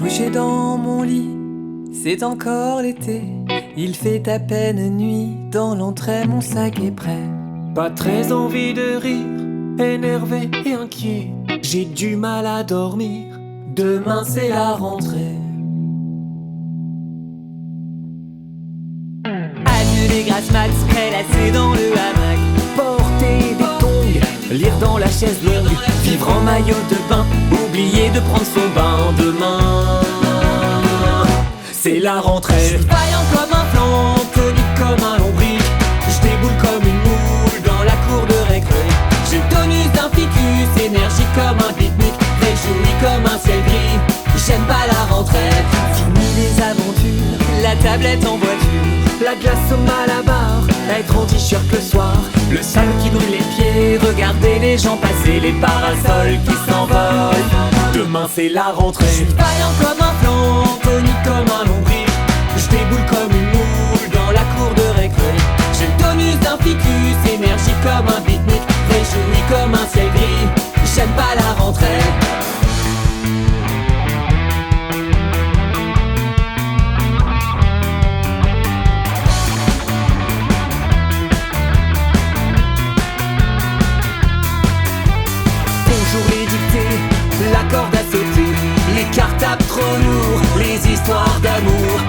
Couché dans mon lit, c'est encore l'été. Il fait à peine nuit, dans l'entrée mon sac est prêt. Pas très envie de rire, énervé et inquiet. J'ai du mal à dormir, demain c'est la rentrée. Adieu les grasses mat, prélassés dans le hamac. Porter des tongs, lire dans la chaise longue, vivre en maillot de bain, oublier de prendre son bain demain. C'est la rentrée. Vaillant comme un flanc, tonique comme un lombric. Je déboule comme une moule dans la cour de récré. J'ai le tonus d'un ficus, énergique comme un pique-nique, réjoui comme un ciel gris. J'aime pas la rentrée. Fini les aventures, la tablette en voiture, la glace au malabar, être en t-shirt le soir, le sol qui brûle les pieds, regarder les gens passer, les parasols qui s'envolent. Demain c'est la rentrée. Vaillant comme un flanc, tonique comme un lombric. Je déboule comme une moule dans la cour de récré. J'ai le tonus d'un ficus, énergique comme un pique-nique, réjoui comme un ciel gris. J'aime pas la rentrée. Bonjour les dictées, la corde à sauter, les cartables trop lourds, les histoires d'amour.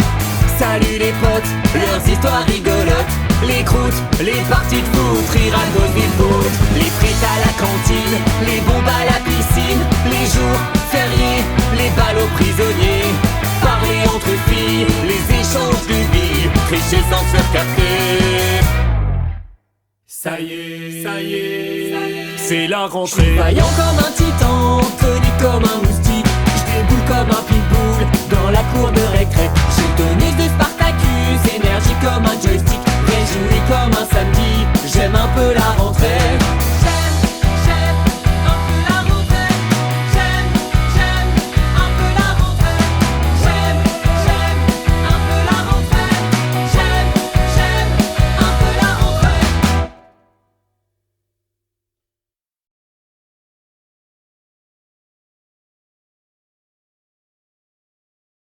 Salut les potes, leurs histoires rigolotes, les croûtes, les parties de foot, rire à cause des fautes, les frites à la cantine, les bombes à la piscine, les jours fériés, les balles aux prisonniers, parler entre filles, les échanges de vie, tricher sans se faire capter. Ça y est, c'est la rentrée. Vaillant comme un titan, tonique comme un moustique, je déboule comme un pique.